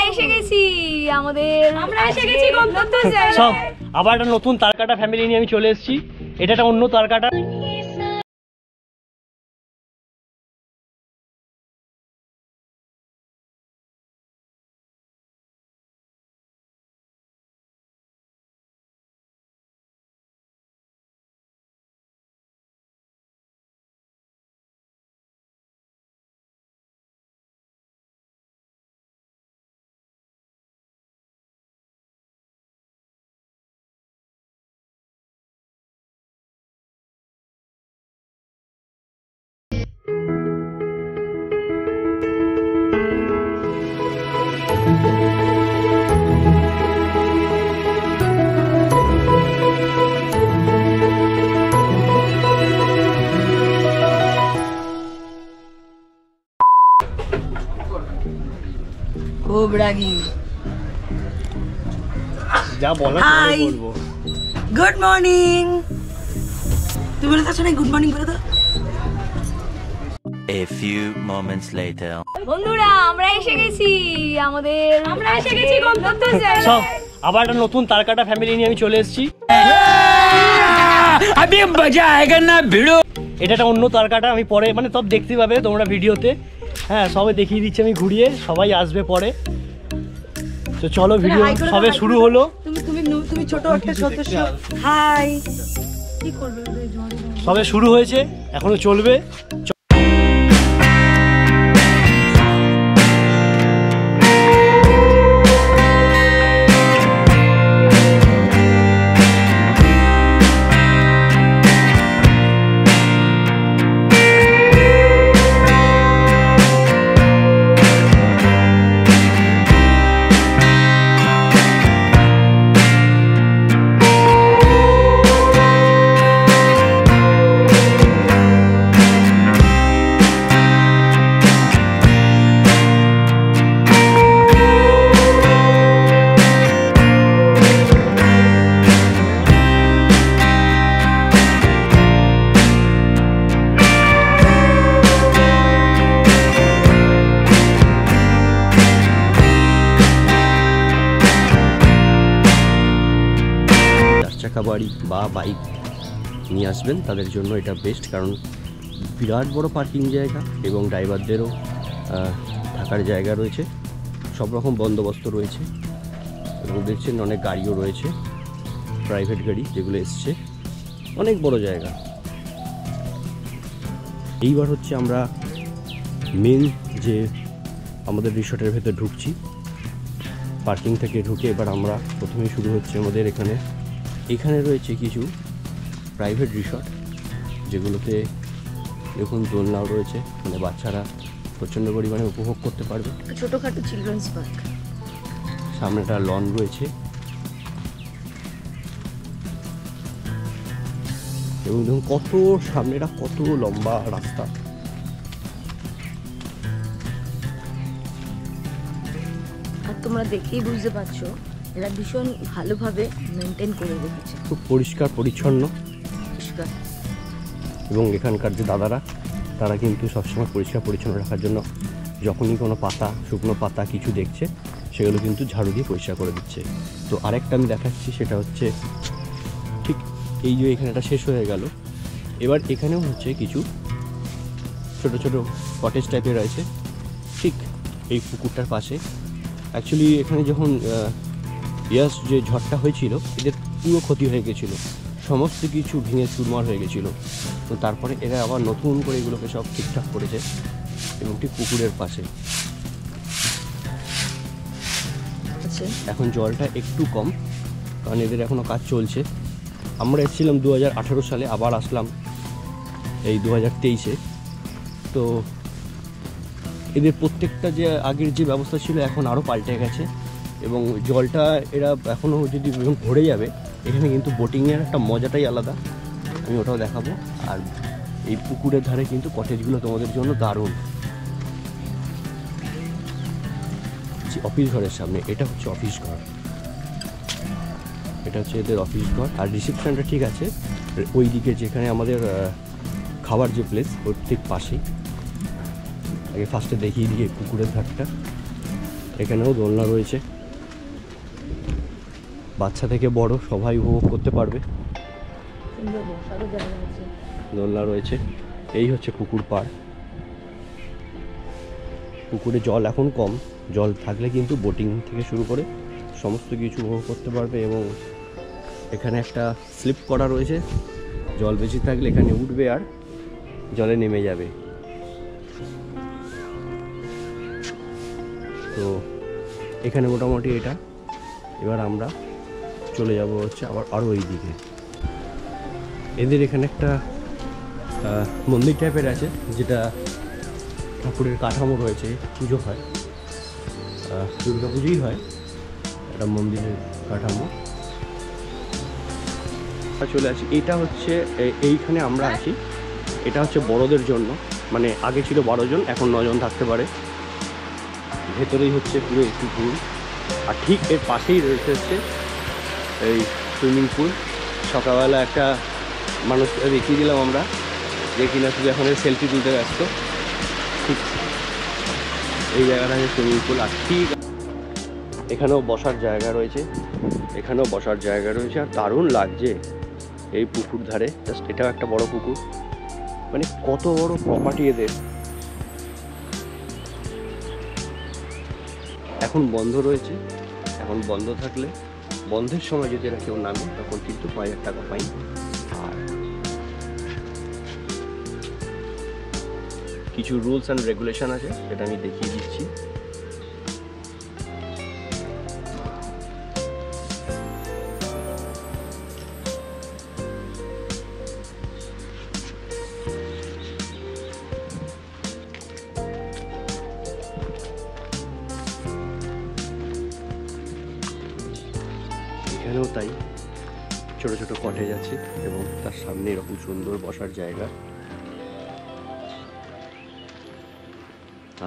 এসে গেছি আমরা এসে গেছি নতুন জায়গায়। সব আবার একটা নতুন তারকাটা ফ্যামিলি নিয়ে আমি চলে এসেছি। এটা একটা অন্য তারকাটা। খুব রাগী। যা বলার তাই বলবো। Good morning. তুমি বলে দাও না গুড মর্নিং বলে দাও। A few moments later. বন্ধুরা আমরা এসে গেছি নতুন জায়গায়। সব আবার একটা নতুন তারকাটা ফ্যামিলি নিয়ে আমি চলে এসেছি। अभी मजा आएगा ना भिड़ो। এটা একটা অন্য তারকাটা, আমি পরে মানে সব দেখতে পাবে তোমরা ভিডিওতে। হ্যাঁ সবে দেখিয়ে দিচ্ছি আমি ঘুরিয়ে, সবাই আসবে পরে। তো চলো ভিডিও সবে শুরু হলো। তুমি ছোট একটা সদস্য। হাই। কি করবে? সবে শুরু হয়েছে, এখনো চলবে। চাকা বাড়ি বা বাইক নিয়ে আসবেন তাদের জন্য এটা বেস্ট, কারণ বিরাট বড় পার্কিং জায়গা এবং ড্রাইভারদেরও থাকার জায়গা রয়েছে, সব রকম বন্দোবস্ত রয়েছে এবং দেখছেন অনেক গাড়িও রয়েছে, প্রাইভেট গাড়ি যেগুলো এসছে, অনেক বড় জায়গা। এইবার হচ্ছে আমরা মেন যে আমাদের রিসর্টের ভেতর ঢুকছি, পার্কিং থেকে ঢুকে এবার আমরা প্রথমেই শুরু হচ্ছে আমাদের এখানে রয়েছে কিছু প্রাইভেট রিসর্ট যেগুলোতে দেখুন দোলনাও রয়েছে, মানে বাচ্চারা প্রচণ্ড পরিমাণে উপভোগ করতে পারবে। ছোটখাটো চিলড্রেন্স পার্ক, সামনে একটা লন রয়েছে এবং দেখুন কত সামনেটা কত লম্বা রাস্তা। আর তোমরা দেখেই বুঝতে পারছো এরা ভীষণ ভালোভাবে মেনটেন করে রেখেছে, খুব পরিষ্কার পরিচ্ছন্ন এবং এখানকার যে দাদারা তারা কিন্তু সবসময় পরিষ্কার পরিচ্ছন্ন রাখার জন্য যখনই কোনো পাতা শুকনো পাতা কিছু দেখছে সেগুলো কিন্তু ঝাড়ু দিয়ে পরিষ্কার করে দিচ্ছে। তো আরেকটা আমি দেখাচ্ছি, সেটা হচ্ছে ঠিক এই যে এখানেটা শেষ হয়ে গেল, এবার এখানেও হচ্ছে কিছু ছোট ছোট কটেজ টাইপের রয়েছে ঠিক এই পুকুরটার পাশে। অ্যাকচুয়ালি এখানে যখন যে ঝড়টা হয়েছিল এদের পুরো ক্ষতি হয়ে গেছিলো, সমস্ত কিছু ভেঙে চুরমার হয়ে গেছিলো, তো তারপরে এরা আবার নতুন করে এগুলোকে সব ঠিকঠাক করেছে এবং ঠিক পুকুরের পাশে। এখন জলটা একটু কম কারণ এদের এখনও কাজ চলছে। আমরা এসেছিলাম 2018 সালে, আবার আসলাম এই 2023-এ। তো এদের প্রত্যেকটা যে আগের যে ব্যবস্থা ছিল এখন আরও পাল্টে গেছে এবং জলটা এরা এখনও যদি ভরে যাবে, এখানে কিন্তু বোটিংয়ের একটা মজাটাই আলাদা, আমি ওটাও দেখাবো। আর এই পুকুরের ধারে কিন্তু কটেজগুলো তোমাদের জন্য দারুণ। অফিস ঘরের সামনে এটা হচ্ছে অফিস ঘর, এটা হচ্ছে এদের অফিস ঘর। আর রিসেপশনটা ঠিক আছে ওই দিকে যেখানে আমাদের খাবার যে প্লেস ওর ঠিক পাশেই। আগে ফার্স্টে দেখিয়ে দিয়ে পুকুরের ধারটা, এখানেও দোলনা রয়েছে, বাচ্চা থেকে বড় সবাই উপভোগ করতে পারবে। দোলনা রয়েছে। এই হচ্ছে পুকুর পাড়। পুকুরে জল এখন কম, জল থাকলে কিন্তু বোটিং থেকে শুরু করে সমস্ত কিছু উপভোগ করতে পারবে। এবং এখানে একটা স্লিপ করা রয়েছে, জল বেশি থাকলে এখানে উঠবে আর জলে নেমে যাবে। তো এখানে মোটামুটি এটা। এবার আমরা চলে যাব হচ্ছে আরও এই দিকে। এদের এখানে একটা মন্দির টাইপের আছে, যেটা ঠাকুরের কাঠামো রয়েছে, পুজো হয়, দুর্গা পুজোই হয়, একটা মন্দিরের কাঠামো। চলে আসি, এটা হচ্ছে এইখানে আমরা আছি। এটা হচ্ছে বড়দের জন্য, মানে আগে ছিল 12 জন, এখন 9 জন থাকতে পারে। ভেতরেই হচ্ছে পুরো একটু পুল, আর ঠিক এর পাশেই রয়েছে হচ্ছে এই সুইমিং পুল। সকালবেলা একটা মানুষ দেখিয়ে দিলাম আমরা, যে কিনা শুধু এখন সেলফি তুলতে ব্যস্ত। ঠিক এই জায়গাটা হচ্ছে সুইমিং পুল। আর ঠিক এখানেও বসার জায়গা রয়েছে, এখানেও বসার জায়গা রয়েছে। আর দারুণ লাগছে এই পুকুর ধারে। জাস্ট এটাও একটা বড় পুকুর, মানে কত বড় প্রপার্টি এদের। এখন বন্ধ রয়েছে, এখন বন্ধ থাকলে বন্ধের সময় যদি এরা কেউ নামে তখন কিন্তু 5000 টাকা ফাইন। আর কিছু রুলস অ্যান্ড রেগুলেশন আছে, সেটা আমি দেখিয়ে দিচ্ছি। এখানেও তাই, ছোট ছোট কটেজ আছে এবং তার সামনে এরকম সুন্দর বসার জায়গা।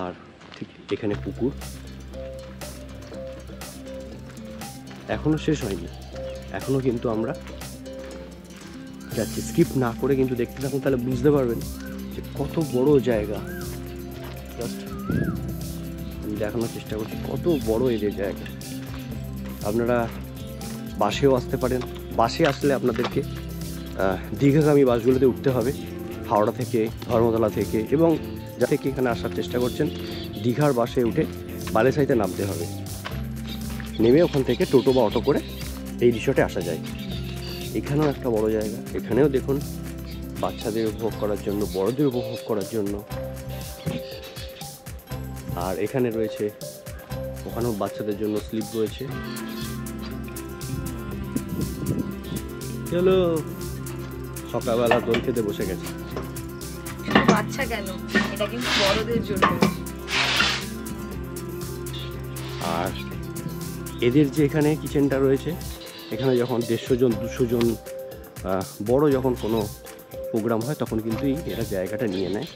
আর ঠিক এখানে পুকুর এখনো শেষ হয়নি, এখনো কিন্তু আমরা যাচ্ছি। স্কিপ না করে কিন্তু দেখতে থাকুন, তাহলে বুঝতে পারবেন যে কত বড় জায়গা। জাস্ট আমি দেখানোর চেষ্টা করছি কত বড় এদের জায়গা। আপনারা বাসেও আসতে পারেন। বাসে আসলে আপনাদেরকে দীঘাগামী বাসগুলোতে উঠতে হবে, হাওড়া থেকে, ধর্মতলা থেকে, এবং যা থেকে এখানে আসার চেষ্টা করছেন দীঘার বাসে উঠে বালেসাইতে নামতে হবে। নেমে ওখান থেকে টোটো বা অটো করে এই রিসর্টে আসা যায়। এখানেও একটা বড় জায়গা, এখানেও দেখুন বাচ্চাদের উপভোগ করার জন্য, বড়দের উপভোগ করার জন্য। আর এখানে রয়েছে, ওখানেও বাচ্চাদের জন্য স্লিপ রয়েছে। চলো, সকালবেলা দোল খেতে বসে গেছে। বাচ্চা কেন, এটা কিন্তু বড়দের জন্য। আর এদের যে এখানে কিচেনটা রয়েছে, এখানে যখন 150 জন 200 জন বড় যখন কোনো প্রোগ্রাম হয় তখন কিন্তু এরা জায়গাটা নিয়ে নেয়।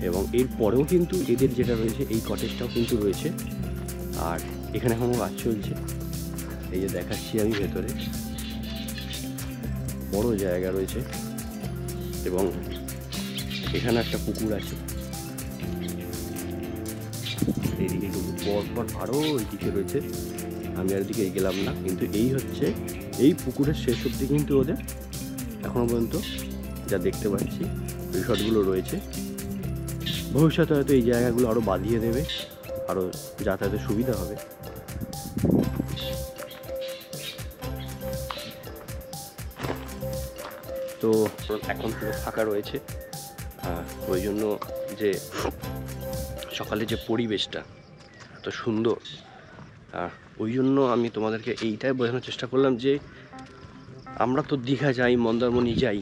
এবং এর পরেও কিন্তু এদের যেটা রয়েছে এই কটেজটাও কিন্তু রয়েছে। আর এখানে এখনও কাজ চলছে, এই যে দেখাচ্ছি আমি ভেতরে বড় জায়গা রয়েছে। এবং এখানে একটা পুকুর আছে, এইদিকে পরপর আরও ওইদিকে রয়েছে, আমি আর দিকে গেলাম না। কিন্তু এই হচ্ছে এই পুকুরের শেষ অবধি কিন্তু ওদের এখনো পর্যন্ত যা দেখতে পাচ্ছি রিসর্টগুলো রয়েছে। ভবিষ্যতে হয়তো এই জায়গাগুলো আরও বাঁধিয়ে দেবে, আরও যাতায়াতের সুবিধা হবে। তো এখন পুরো ফাঁকা রয়েছে, ওই জন্য যে সকালে যে পরিবেশটা এত সুন্দর, ওই জন্য আমি তোমাদেরকে এইটাই বোঝানোর চেষ্টা করলাম যে আমরা তো দীঘা যাই, মন্দারমণি যাই,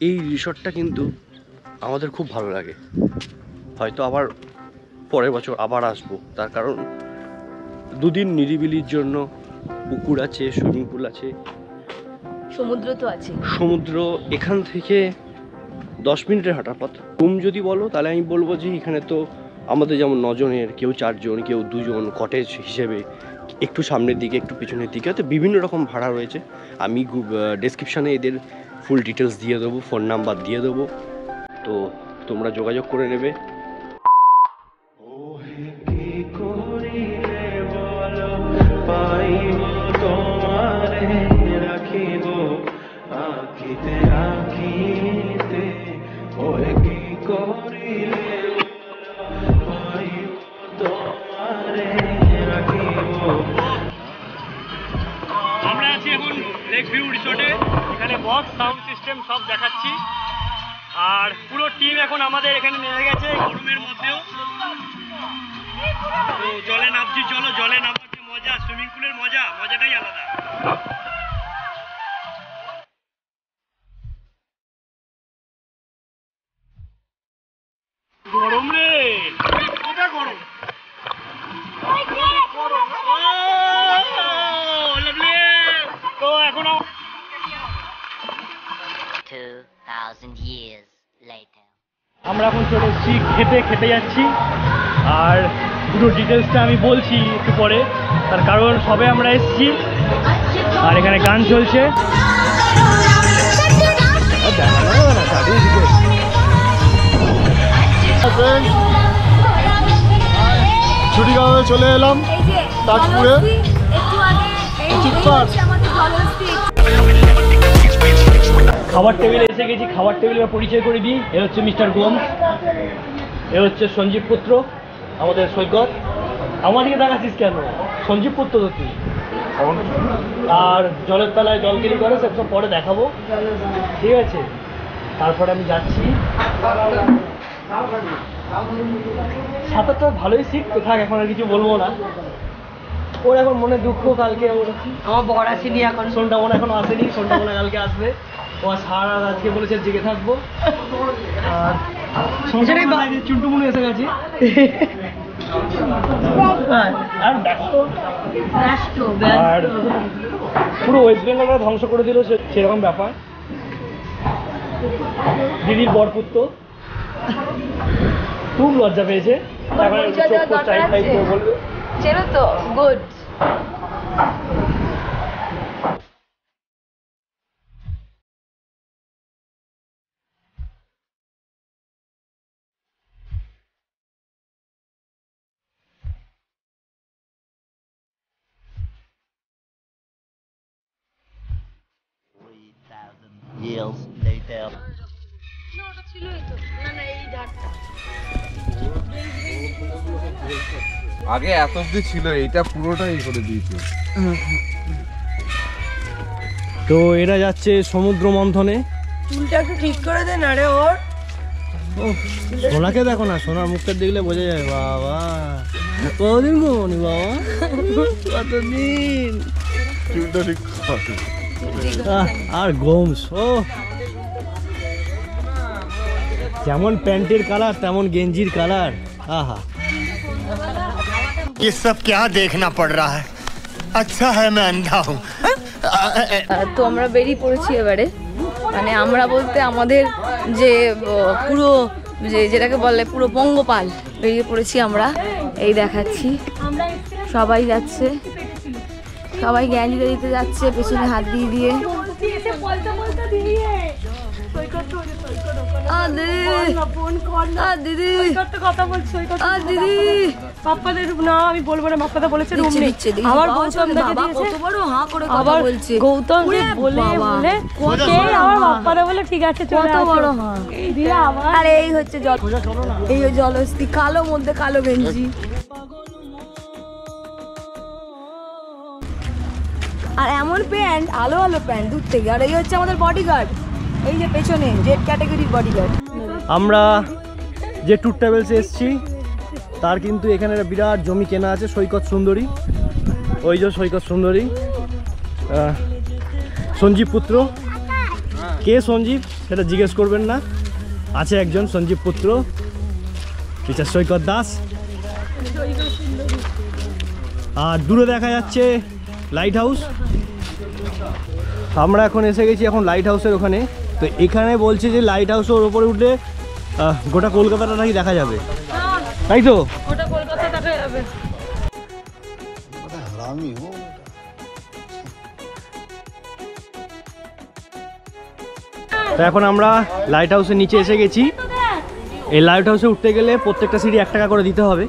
এই রিসর্টটা কিন্তু আমাদের খুব ভালো লাগে। হয়তো আবার পরের বছর আবার আসবো, তার কারণ 2 দিন নিরিবিলির জন্য। পুকুর আছে, সুইমিং পুল আছে, সমুদ্র তো আছে। সমুদ্র এখান থেকে 10 মিনিটের হাঁটা পথ। রুম যদি বলো তাহলে আমি বলবো যে এখানে তো আমাদের যেমন 9 জনের, কেউ 4 জন, কেউ 2 জন, কটেজ হিসেবে একটু সামনের দিকে একটু পিছনের দিকে, হয়তো বিভিন্ন রকম ভাড়া রয়েছে। আমি ডেসক্রিপশানে এদের ফুল ডিটেলস দিয়ে দেবো, ফোন নাম্বার দিয়ে দেবো, তো তোমরা যোগাযোগ করে নেবে। আমরা আছি এখন লেক ভিউ রিসোর্টে, এখানে বক্স সাউন্ড সিস্টেম সব দেখাচ্ছি। আর পুরো টিম এখন আমাদের এখানে নেমে গেছে গরমের মধ্যেও। তো জলে নামছি, চলো জলে নামার যে মজা, সুইমিং পুলের মজাটাই আলাদা। গরম রে, এটা গরম। তো এখন 2000 years later. আমরা এখন চলে এসেছি খেতে যাচ্ছি। আর পুরো ডিটেলসটা আমি বলছি একটু পরে, তার কারণ সবে আমরা এসেছি আর এখানে গান চলছে। ছুটিগাঁওয়ে চলে এলাম তাজপুরে। খাবার টেবিলে এসে গেছি, খাবার টেবিলের পরিচয় করে দিই। এ হচ্ছে মিস্টার গোমস, এ হচ্ছে সঞ্জীব পুত্র আমাদের সৈকত। আমার দিকে দেখাচ্ছিস কেন? সঞ্জীব পুত্র তো তুই। আর জলের তলায় জলগিরি করে সব পরে দেখাবো, ঠিক আছে? তারপরে আমি যাচ্ছি। সাঁতারটা ভালোই শিখতে থাক, এখন আর কিছু বলবো না। ওর এখন মনে দুঃখ, কালকে আমার বর আসেনি, এখন সোনটা মনে এখনো আসেনি, সোনটা মনে কালকে আসবে। ও সারা আজকে বলেছে জেগে থাকবো। আর সংসারে চুন্টু মুনু এসে গেছে। আর পুরো ওয়েস্ট বেঙ্গলটা ধ্বংস করে দিল সেরকম ব্যাপার। দিদির বরপুত্র খুব লজ্জা পেয়েছে, চেনো তো গুড। Years later. আগে এত অব্দি ছিল, এটা পুরোটাই করে দিয়েছে। তো এরা যাচ্ছে সমুদ্র মন্থনে। চুলটা একটু ঠিক করে দে না রে ওর। সোনাকে দেখো না, সোনার মুখটা দেখলে বোঝা যায়। বাবা কতদিন ঘুমনি বাবা, কতদিন। চুলটা ঠিক করে। আর গোমস, ও যেমন প্যান্টের কালার তেমন গেঞ্জির কালার। আহা, ये सब क्या देखना पड़ रहा है? अच्छा है मैं अंधा हूँ। তো আমরা বেরিয়ে পড়েছি এবারে, মানে আমরা বলতে আমাদের যে পুরো যেটাকে বলে পুরো পঙ্গপাল বেরিয়ে পড়েছি আমরা। এই দেখাচ্ছি, সবাই যাচ্ছে, সবাই জ্ঞানীরা দিতে যাচ্ছে পেছনে হাত দিয়ে দিয়ে। আমি বলবো না, বাপ্পাদা বলেছে রুম নেই। আবার গৌতম আবার গৌতম বলে আমার বাপ্পাদা বলে ঠিক আছে চলে বড়। আর এই হচ্ছে জল, এই জলস্থি, কালো মধ্যে কালো গেঞ্জি। আর এমন প্যান্ট, আলো আলো প্যান্ট দূর থেকে। আর এই হচ্ছে আমাদের বডিগার্ড, এই যে পেছনে জেড ক্যাটাগরির বডিগার্ড। আমরা যে ট্যুর ট্রাভেলসে এসেছি তার কিন্তু এখানে একটা বিরাট জমি কেনা আছে, সৈকত সুন্দরী। ওই যে সৈকত সুন্দরী, সঞ্জীব পুত্র। কে সঞ্জীব সেটা জিজ্ঞেস করবেন না, আছে একজন সঞ্জীব পুত্র, মিস্টার সৈকত দাস। আর দূরে দেখা যাচ্ছে লাইট হাউস। আমরা এখন এসে গেছি এখন লাইট হাউসের ওখানে। তো এখানে বলছে যে লাইট হাউসের ওপরে উঠলে গোটা কলকাতাটা নাকি দেখা যাবে, তাই তো? গোটা কলকাতা দেখা যাবে। তো এখন আমরা লাইট হাউসের নিচে এসে গেছি। এই লাইট হাউসে উঠতে গেলে প্রত্যেকটা সিঁড়ি 1 টাকা করে দিতে হবে।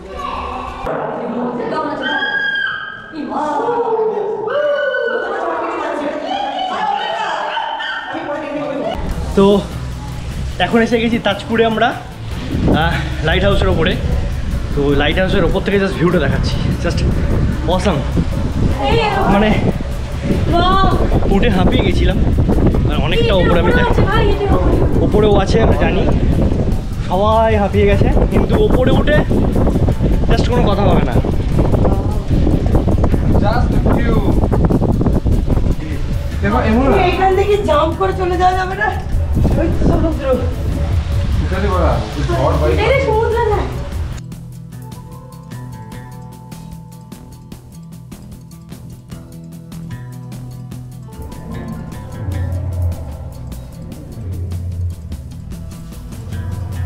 তো এখন এসে গেছি তাজপুরে আমরা লাইট হাউসের ওপরে। তো লাইট হাউসের ওপর থেকে জাস্ট ভিউটা দেখাচ্ছি, জাস্ট অসাম। মানে উঠে হাঁপিয়ে গেছিলাম, আর অনেকটা ওপরে আমি ওপরেও আছে আমরা জানি, সবাই হাঁপিয়ে গেছে, কিন্তু ওপরে উঠে জাস্ট কোনো কথা হবে না। এইখান থেকে জাম্প করে চলে যাওয়া যাবে না, ওই সমুদ্র। সমুদ্র না,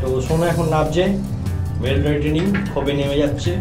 তো সোনা এখন নামছে, ওয়েল ট্রেনিং কবে নেমে যাচ্ছে।